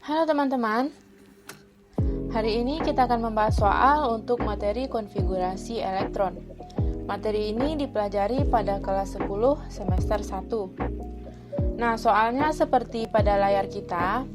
Halo teman-teman, hari ini kita akan membahas soal untuk materi konfigurasi elektron. Materi ini dipelajari pada kelas 10 semester 1. Nah, soalnya seperti pada layar kita,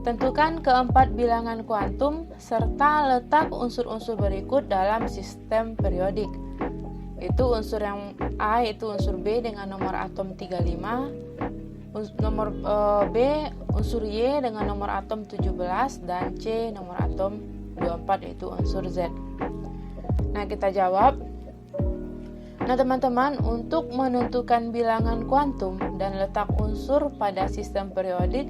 tentukan keempat bilangan kuantum serta letak unsur-unsur berikut dalam sistem periodik. Itu unsur yang A, yaitu unsur B dengan nomor atom 35, nomor B unsur Y dengan nomor atom 17, dan C nomor atom 24 yaitu unsur Z. Nah, kita jawab. Nah, teman-teman, untuk menentukan bilangan kuantum dan letak unsur pada sistem periodik,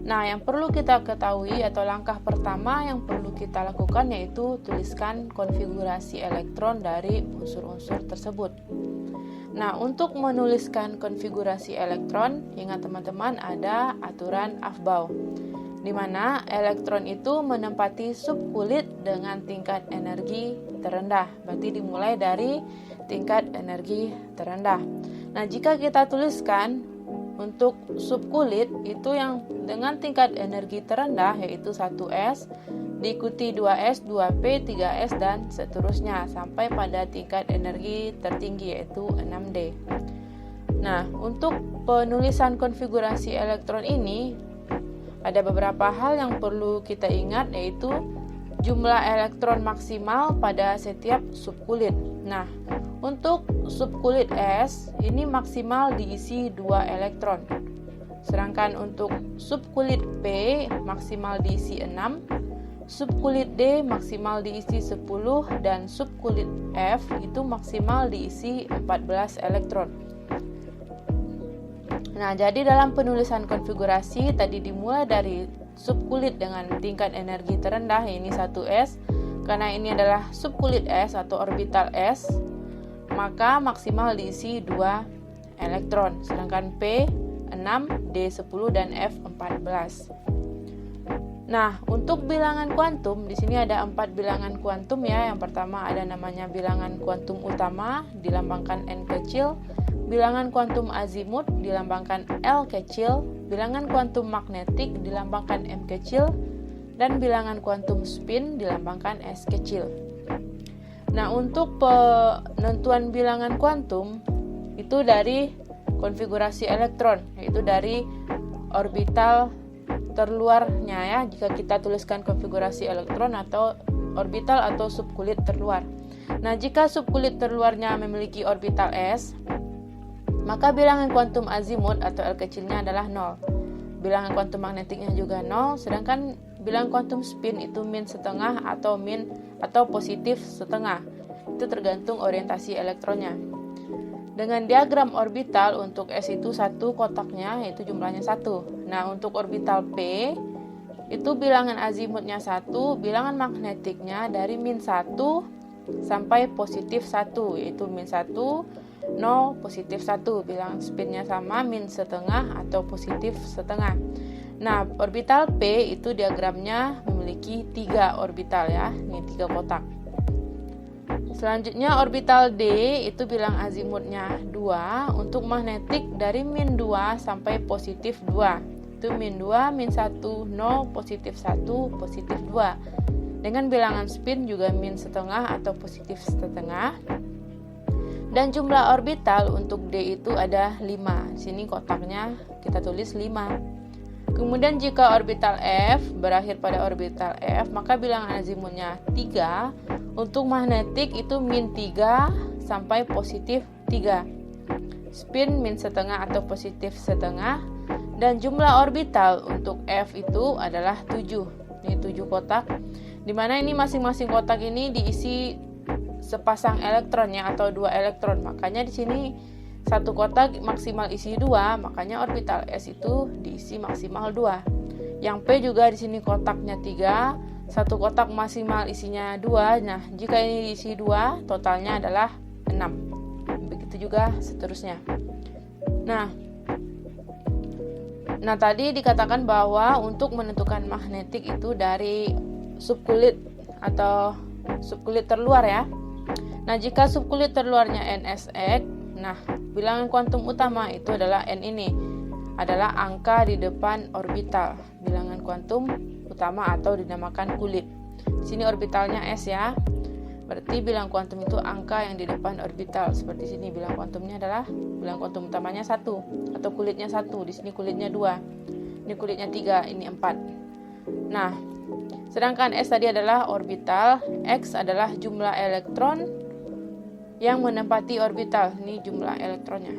nah yang perlu kita ketahui atau langkah pertama yang perlu kita lakukan yaitu tuliskan konfigurasi elektron dari unsur-unsur tersebut. Nah, untuk menuliskan konfigurasi elektron, ingat teman-teman ada aturan Aufbau, di mana elektron itu menempati subkulit dengan tingkat energi terendah. Berarti dimulai dari tingkat energi terendah. Nah, jika kita tuliskan untuk subkulit itu yang dengan tingkat energi terendah yaitu 1S, diikuti 2S, 2P, 3S, dan seterusnya sampai pada tingkat energi tertinggi yaitu 6D. Nah, untuk penulisan konfigurasi elektron ini ada beberapa hal yang perlu kita ingat, yaitu jumlah elektron maksimal pada setiap subkulit. Nah, untuk subkulit S ini maksimal diisi 2 elektron. Sedangkan untuk subkulit P maksimal diisi 6, subkulit D maksimal diisi 10, dan subkulit F itu maksimal diisi 14 elektron. Nah, jadi dalam penulisan konfigurasi tadi dimulai dari subkulit dengan tingkat energi terendah, ini 1S, karena ini adalah subkulit S atau orbital S, maka maksimal diisi 2 elektron. Sedangkan P 6, D 10, dan F 14. Nah, untuk bilangan kuantum di sini ada 4 bilangan kuantum ya. Yang pertama ada namanya bilangan kuantum utama dilambangkan N kecil, bilangan kuantum azimut dilambangkan L kecil, bilangan kuantum magnetik dilambangkan M kecil, dan bilangan kuantum spin dilambangkan S kecil. Nah, untuk penentuan bilangan kuantum itu dari konfigurasi elektron, yaitu dari orbital terluarnya ya, jika kita tuliskan konfigurasi elektron atau orbital atau subkulit terluar. Nah, jika subkulit terluarnya memiliki orbital S, maka bilangan kuantum azimut atau L kecilnya adalah 0. Bilangan kuantum magnetiknya juga 0, sedangkan bilangan kuantum spin itu min setengah atau positif setengah. Itu tergantung orientasi elektronnya. Dengan diagram orbital untuk S itu 1 kotaknya yaitu jumlahnya 1. Nah, untuk orbital P itu bilangan azimutnya 1, bilangan magnetiknya dari min 1 sampai positif 1 yaitu min 1, 0, positif 1. Bilangan spinnya sama, min setengah atau positif setengah. Nah, orbital P itu diagramnya memiliki 3 orbital ya, ini 3 kotak. Selanjutnya orbital D itu bilang azimutnya 2, untuk magnetik dari min 2 sampai positif 2. Itu min 2, min 1, 0, positif 1, positif 2. Dengan bilangan spin juga min setengah atau positif setengah. Dan jumlah orbital untuk D itu ada 5. Di sini kotaknya kita tulis 5. Kemudian jika orbital F berakhir pada orbital F, maka bilangan azimutnya 3. Untuk magnetik itu min 3 sampai positif 3. Spin min setengah atau positif setengah. Dan jumlah orbital untuk F itu adalah 7. Ini 7 kotak. Dimana ini masing-masing kotak ini diisi sepasang elektronnya atau 2 elektron. Makanya di sini satu kotak maksimal isi 2, makanya orbital S itu diisi maksimal 2. Yang P juga di sini kotaknya 3, satu kotak maksimal isinya 2. Nah, jika ini diisi 2, totalnya adalah 6. Begitu juga seterusnya. Nah, tadi dikatakan bahwa untuk menentukan magnetik itu dari subkulit atau subkulit terluar ya. Nah, jika subkulit terluarnya NSX, nah bilangan kuantum utama itu adalah N ini. adalah angka di depan orbital bilangan kuantum utama atau dinamakan kulit. Di sini orbitalnya S ya. Berarti bilangan kuantum itu angka yang di depan orbital. Seperti sini bilangan kuantumnya adalah bilangan kuantum utamanya 1 atau kulitnya 1. Di sini kulitnya 2. Ini kulitnya 3, ini 4. Nah, sedangkan S tadi adalah orbital, X adalah jumlah elektron yang menempati orbital. Ini jumlah elektronnya.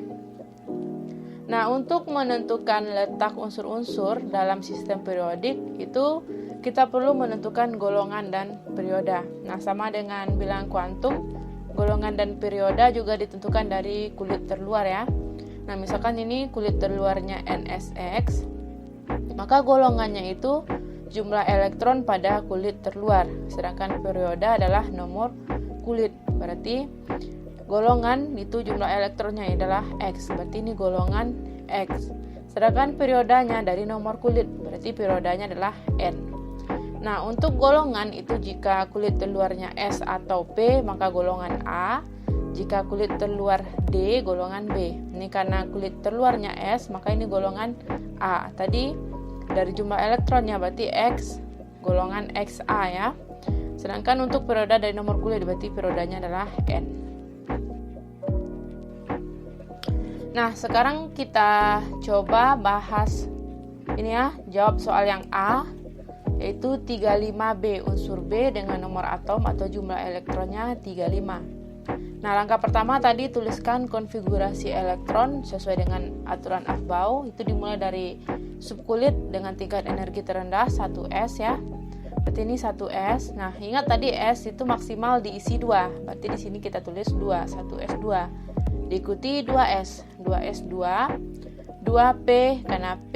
Nah, untuk menentukan letak unsur-unsur dalam sistem periodik itu kita perlu menentukan golongan dan perioda. Nah, sama dengan bilangan kuantum, golongan dan perioda juga ditentukan dari kulit terluar ya. Nah, misalkan ini kulit terluarnya NSX, maka golongannya itu jumlah elektron pada kulit terluar. Sedangkan perioda adalah nomor kulit. Berarti golongan itu jumlah elektronnya adalah X. Berarti ini golongan X. Sedangkan periodanya dari nomor kulit. Berarti periodanya adalah N. Nah, untuk golongan itu jika kulit terluarnya S atau P, maka golongan A. Jika kulit terluar D, golongan B. Ini karena kulit terluarnya S, maka ini golongan A. Tadi dari jumlah elektronnya berarti X, golongan XA ya. Sedangkan untuk perioda dari nomor kulit berarti periodanya adalah N. Nah, sekarang kita coba bahas ini ya, jawab soal yang A, yaitu 35B, unsur B dengan nomor atom atau jumlah elektronnya 35. Nah, langkah pertama tadi tuliskan konfigurasi elektron sesuai dengan aturan Aufbau. Itu dimulai dari subkulit dengan tingkat energi terendah 1S ya. Berarti ini 1S. Nah, ingat tadi S itu maksimal diisi 2. Berarti di sini kita tulis 2, 1S2. Diikuti 2S, 2S2, 2P karena P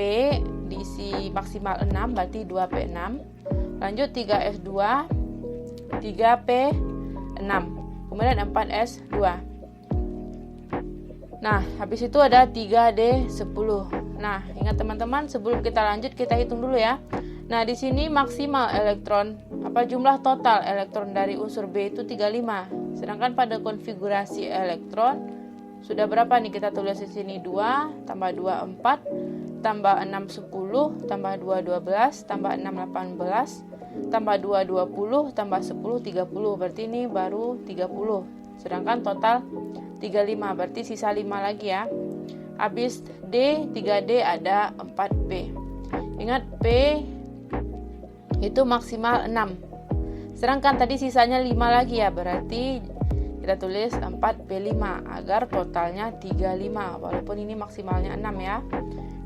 diisi maksimal 6, berarti 2P6. Lanjut 3S2, 3P6. Kemudian 4S2. Nah, habis itu ada 3D10. Nah, ingat teman-teman, sebelum kita lanjut kita hitung dulu ya. Nah, di sini maksimal elektron, jumlah total elektron dari unsur B itu 35. Sedangkan pada konfigurasi elektron sudah berapa nih, kita tulis di sini 2 tambah 2 4 tambah 6 10 tambah 2 12 tambah 6 18 tambah 2 20 tambah 10 30. Berarti ini baru 30. Sedangkan total 35, berarti sisa 5 lagi ya. Habis D, 3D ada 4P. Ingat P itu maksimal 6. Sedangkan tadi sisanya 5 lagi ya, berarti kita tulis 4P5 agar totalnya 35, walaupun ini maksimalnya 6 ya.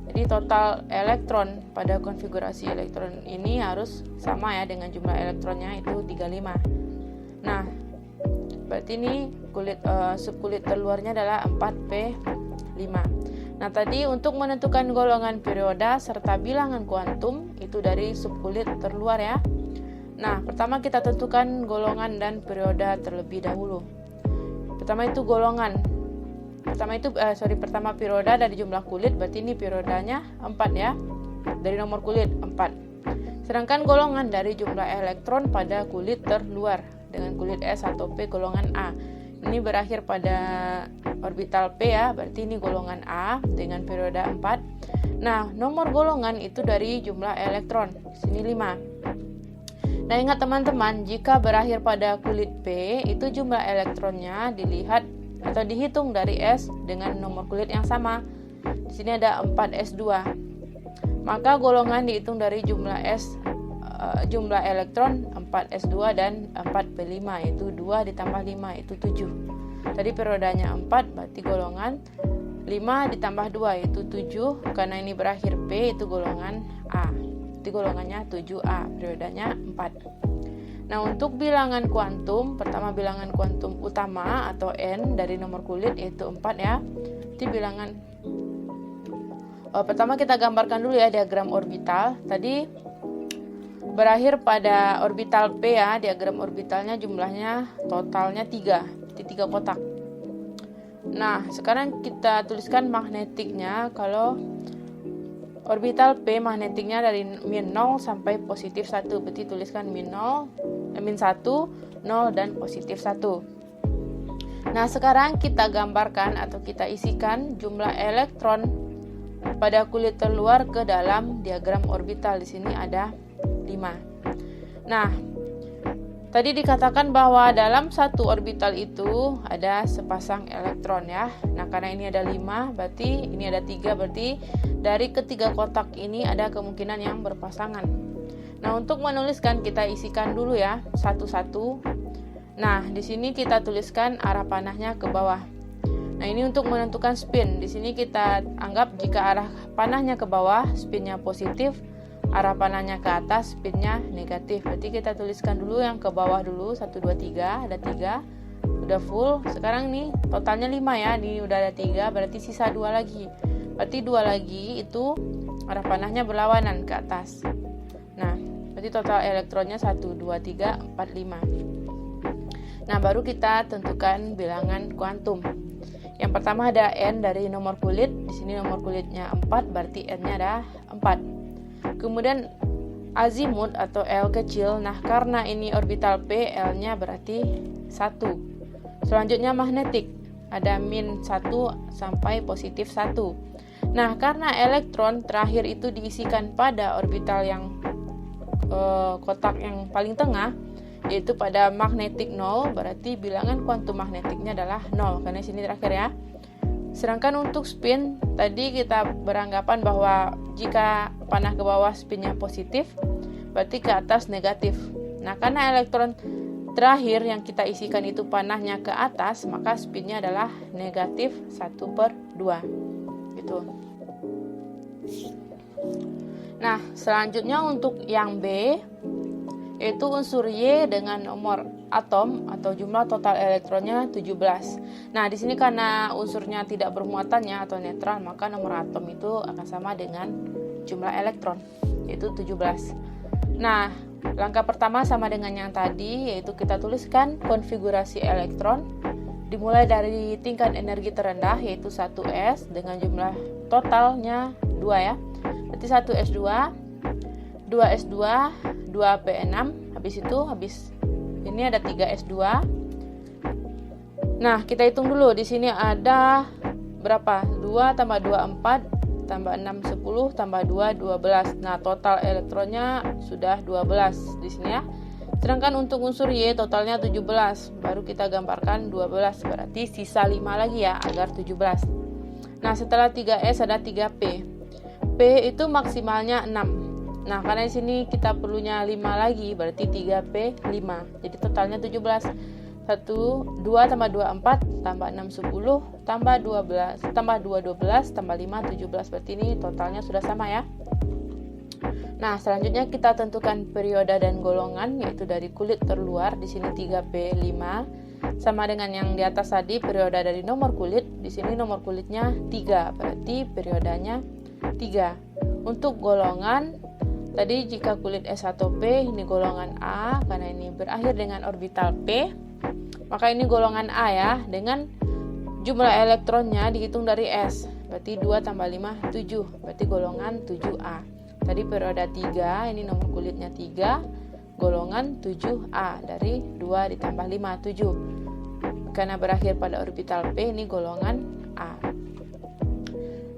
Jadi total elektron pada konfigurasi elektron ini harus sama ya dengan jumlah elektronnya itu 35. Nah, berarti ini subkulit terluarnya adalah 4P5. Nah, tadi untuk menentukan golongan perioda serta bilangan kuantum itu dari subkulit terluar ya. Nah, pertama kita tentukan golongan dan perioda terlebih dahulu. Pertama itu golongan. Pertama perioda dari jumlah kulit, berarti ini periodanya 4 ya. Dari nomor kulit 4. Sedangkan golongan dari jumlah elektron pada kulit terluar dengan kulit S atau P golongan A. Ini berakhir pada orbital P ya, berarti ini golongan A dengan perioda 4. Nah, nomor golongan itu dari jumlah elektron. Di sini 5. Nah, ingat teman-teman, jika berakhir pada kulit P, itu jumlah elektronnya dilihat atau dihitung dari S dengan nomor kulit yang sama. Di sini ada 4S2. Maka golongan dihitung dari jumlah jumlah elektron 4S2 dan 4P5, yaitu 2 ditambah 5 itu 7. Tadi periodanya 4, berarti golongan 5 ditambah 2 yaitu 7. Karena ini berakhir P, itu golongan A. Jadi golongannya 7A, periodanya 4. Nah, untuk bilangan kuantum, pertama bilangan kuantum utama atau N dari nomor kulit yaitu 4 ya. Jadi bilangan pertama kita gambarkan dulu ya diagram orbital. Tadi berakhir pada orbital P ya, diagram orbitalnya jumlahnya totalnya 3, di 3 kotak. Nah, sekarang kita tuliskan magnetiknya. Kalau orbital P magnetiknya dari min 0 sampai positif 1, berarti tuliskan min 1, 0 dan positif 1. Nah, sekarang kita gambarkan atau kita isikan jumlah elektron pada kulit terluar ke dalam diagram orbital. Di sini ada 5. Nah, tadi dikatakan bahwa dalam satu orbital itu ada sepasang elektron ya. Nah, karena ini ada 5, berarti ini ada 3, berarti dari ketiga kotak ini ada kemungkinan yang berpasangan. Nah, untuk menuliskan kita isikan dulu ya satu-satu. Nah, di sini kita tuliskan arah panahnya ke bawah. Nah, ini untuk menentukan spin. Di sini kita anggap jika arah panahnya ke bawah, spinnya positif, arah panahnya ke atas, spinnya negatif. Berarti kita tuliskan dulu yang ke bawah dulu, 1, 2, 3, ada 3, udah full. Sekarang nih totalnya 5 ya, ini udah ada 3, berarti sisa 2 lagi. Berarti 2 lagi itu arah panahnya berlawanan ke atas. Nah, berarti total elektronnya 1, 2, 3, 4, 5. Nah, baru kita tentukan bilangan kuantum. Yang pertama ada N dari nomor kulit. Di sini nomor kulitnya 4, berarti N-nya ada 4. Kemudian azimut atau L kecil. Nah, karena ini orbital P, L-nya berarti 1. Selanjutnya magnetik. Ada min 1 sampai positif 1. Nah, karena elektron terakhir itu diisikan pada orbital yang kotak yang paling tengah, yaitu pada magnetik 0, berarti bilangan kuantum magnetiknya adalah 0, karena sini terakhir ya. Sedangkan untuk spin, tadi kita beranggapan bahwa jika panah ke bawah spinnya positif, berarti ke atas negatif. Nah, karena elektron terakhir yang kita isikan itu panahnya ke atas, maka spinnya adalah negatif 1/2 gitu. Nah, selanjutnya untuk yang B, yaitu unsur Y dengan nomor atom atau jumlah total elektronnya 17. Nah, di sini karena unsurnya tidak bermuatannya atau netral, maka nomor atom itu akan sama dengan jumlah elektron, yaitu 17. Nah, langkah pertama sama dengan yang tadi, yaitu kita tuliskan konfigurasi elektron dimulai dari tingkat energi terendah, yaitu 1s dengan jumlah totalnya 2 ya. Berarti 1s2, 2s2, 2p6, habis ini ada 3s2. Nah, kita hitung dulu. Di sini ada berapa? 2 tambah 2 4 tambah 6 10 tambah 2 12. Nah, total elektronnya sudah 12 di sini ya. Sedangkan untuk unsur Y totalnya 17. Baru kita gambarkan 12, berarti sisa 5 lagi ya agar 17. Nah, setelah 3s ada 3p. P itu maksimalnya 6. Nah, karena di sini kita perlunya 5 lagi, berarti 3P 5. Jadi totalnya 17. 2 tambah 2 4 tambah 6 10 tambah 12 tambah 2 12 tambah 5 17. Berarti ini totalnya sudah sama ya. Nah, selanjutnya kita tentukan perioda dan golongan, yaitu dari kulit terluar. Di sini 3P 5 sama dengan yang di atas tadi, perioda dari nomor kulit. Di sini nomor kulitnya 3, berarti periodanya 3. Untuk golongan tadi, jika kulit S1P, ini golongan A karena ini berakhir dengan orbital P, maka ini golongan A ya, dengan jumlah elektronnya dihitung dari S, berarti 2 tambah 5 7, berarti golongan 7A. Tadi periode 3, ini nomor kulitnya 3, golongan 7A, dari 2 ditambah 5 7. Karena berakhir pada orbital P, ini golongan A.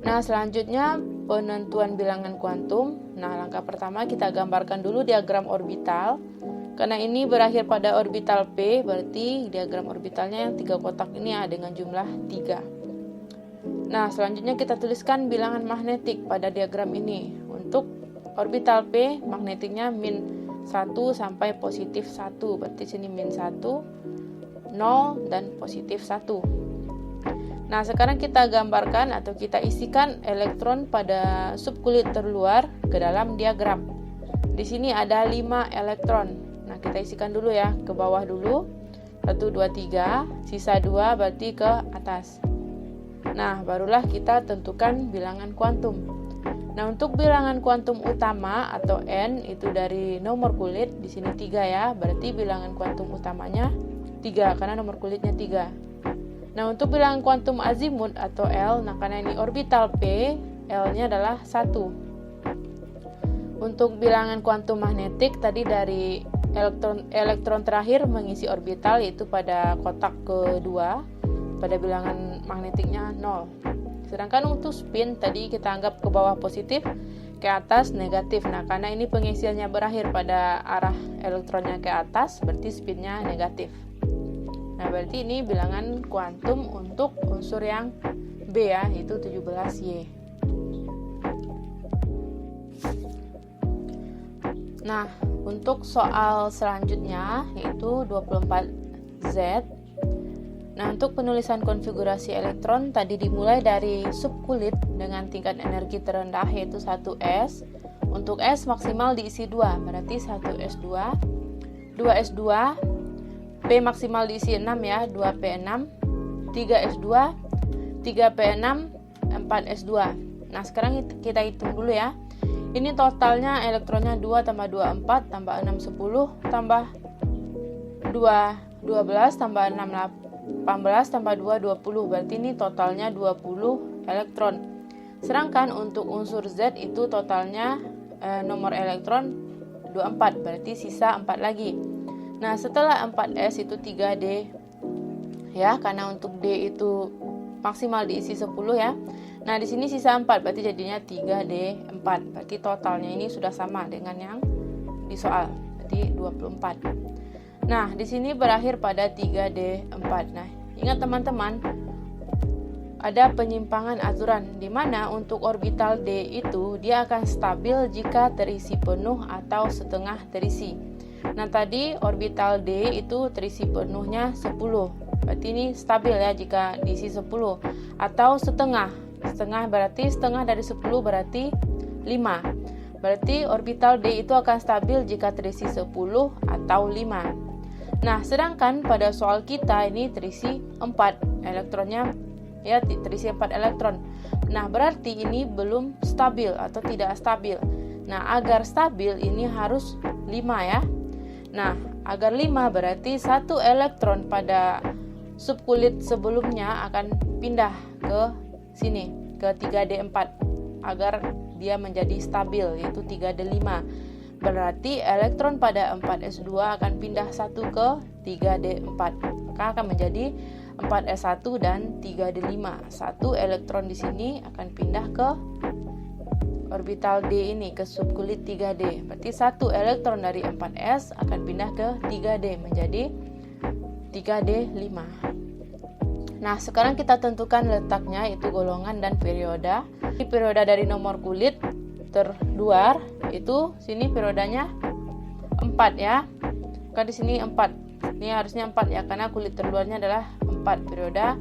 Nah, selanjutnya penentuan bilangan kuantum. Nah, langkah pertama kita gambarkan dulu diagram orbital. Karena ini berakhir pada orbital P, berarti diagram orbitalnya yang 3 kotak ini ya, dengan jumlah 3. Nah, selanjutnya kita tuliskan bilangan magnetik pada diagram ini. Untuk orbital P, magnetiknya min 1 sampai positif 1. Berarti sini min 1, 0, dan positif 1. Nah, sekarang kita gambarkan atau kita isikan elektron pada subkulit terluar ke dalam diagram. Di sini ada 5 elektron. Nah, kita isikan dulu ya, ke bawah dulu. 1 2 3, sisa 2 berarti ke atas. Nah, barulah kita tentukan bilangan kuantum. Nah, untuk bilangan kuantum utama atau N itu dari nomor kulit, di sini 3 ya. Berarti bilangan kuantum utamanya 3 karena nomor kulitnya 3. Nah, untuk bilangan kuantum azimut atau L, nah karena ini orbital P, L-nya adalah 1. Untuk bilangan kuantum magnetik, tadi dari elektron terakhir mengisi orbital, yaitu pada kotak kedua, pada bilangan magnetiknya 0. Sedangkan untuk spin tadi kita anggap ke bawah positif, ke atas negatif. Nah, karena ini pengisiannya berakhir pada arah elektronnya ke atas, berarti spinnya negatif. Nah, berarti ini bilangan kuantum untuk unsur yang B ya, itu 17Y. Nah, untuk soal selanjutnya yaitu 24Z. Nah, untuk penulisan konfigurasi elektron tadi dimulai dari subkulit dengan tingkat energi terendah yaitu 1S. Untuk S maksimal diisi 2, berarti 1S2, 2S2, P maksimal diisi 6 ya, 2P6, 3S2, 3P6, 4S2. Nah, sekarang kita hitung dulu ya. Ini totalnya elektronnya 2 tambah 2, 4, tambah 6, 10, tambah 2, 12, tambah 6, 18, tambah 2, 20. Berarti ini totalnya 20 elektron. Sedangkan untuk unsur Z itu totalnya nomor elektron 24, berarti sisa 4 lagi. Nah, setelah 4S itu 3D ya, karena untuk D itu maksimal diisi 10 ya. Nah, di sini sisa 4, berarti jadinya 3D4. Berarti totalnya ini sudah sama dengan yang di soal, berarti 24. Nah, di sini berakhir pada 3D4. Nah, ingat teman-teman, ada penyimpangan aturan di mana untuk orbital D itu dia akan stabil jika terisi penuh atau setengah terisi. Nah, tadi orbital D itu terisi penuhnya 10. Berarti ini stabil ya jika diisi 10 atau setengah. Setengah berarti setengah dari 10 berarti 5. Berarti orbital D itu akan stabil jika terisi 10 atau 5. Nah, sedangkan pada soal kita ini terisi 4 elektronnya ya, terisi 4 elektron. Nah, berarti ini belum stabil atau tidak stabil. Nah, agar stabil ini harus 5 ya. Nah, agar 5 berarti 1 elektron pada subkulit sebelumnya akan pindah ke sini, ke 3D4 agar dia menjadi stabil yaitu 3D5. Berarti elektron pada 4S2 akan pindah 1 ke 3D4. Maka akan menjadi 4S1 dan 3D5. 1 elektron di sini akan pindah ke orbital D ini, ke subkulit 3D. Berarti 1 elektron dari 4S akan pindah ke 3D menjadi 3D5. Nah, sekarang kita tentukan letaknya yaitu golongan dan perioda. Di perioda dari nomor kulit terluar itu sini periodanya 4 ya. Kan di sini 4. Ini harusnya 4 ya karena kulit terluarnya adalah 4, perioda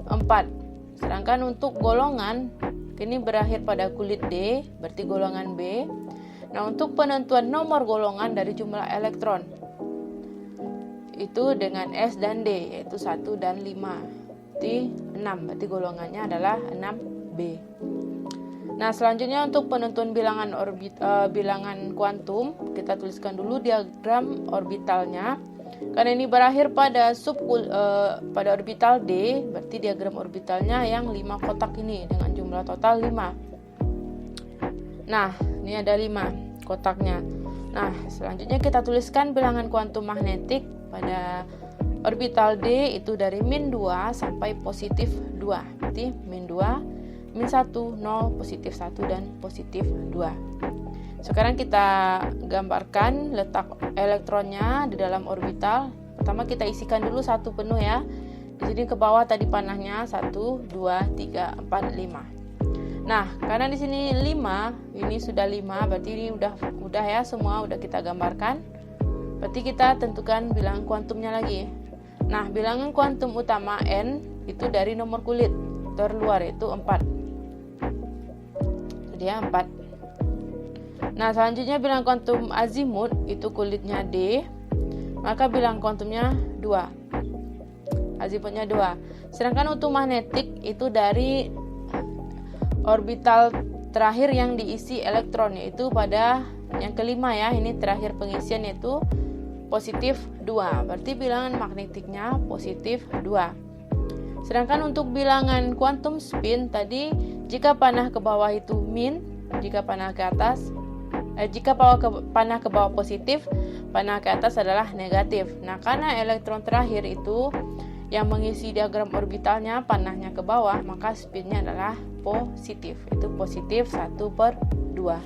4. Sedangkan untuk golongan ini berakhir pada kulit D, berarti golongan B. Nah, untuk penentuan nomor golongan dari jumlah elektron itu dengan S dan D yaitu 1 dan 5. Berarti 6, berarti golongannya adalah 6B. Nah, selanjutnya untuk penentuan bilangan bilangan kuantum, kita tuliskan dulu diagram orbitalnya. Karena ini berakhir pada pada orbital D, berarti diagram orbitalnya yang 5 kotak ini dengan jumlah total 5. Nah, ini ada 5 kotaknya. Nah, selanjutnya kita tuliskan bilangan kuantum magnetik pada orbital D itu dari min 2 sampai positif 2. Berarti min 2, min 1, 0, positif 1, dan positif 2. Sekarang kita gambarkan letak elektronnya di dalam orbital. Pertama kita isikan dulu 1 penuh ya. Di sini ke bawah tadi panahnya 1, 2, 3, 4, 5. Nah, karena di sini 5, ini sudah 5, berarti ini udah ya, semua udah kita gambarkan. Berarti kita tentukan bilangan kuantumnya lagi. Nah, bilangan kuantum utama N itu dari nomor kulit terluar itu 4. Dia 4. Nah, selanjutnya bilangan kuantum azimut itu kulitnya D, maka bilangan kuantumnya 2. Azimutnya 2. Sedangkan untuk magnetik itu dari orbital terakhir yang diisi elektron, yaitu pada yang kelima ya, ini terakhir pengisian yaitu positif 2. Berarti bilangan magnetiknya positif 2. Sedangkan untuk bilangan kuantum spin tadi, jika panah ke bawah itu min, jika panah ke atas, panah ke bawah positif, panah ke atas adalah negatif. Nah, karena elektron terakhir itu yang mengisi diagram orbitalnya panahnya ke bawah, maka spinnya adalah positif, itu positif 1/2.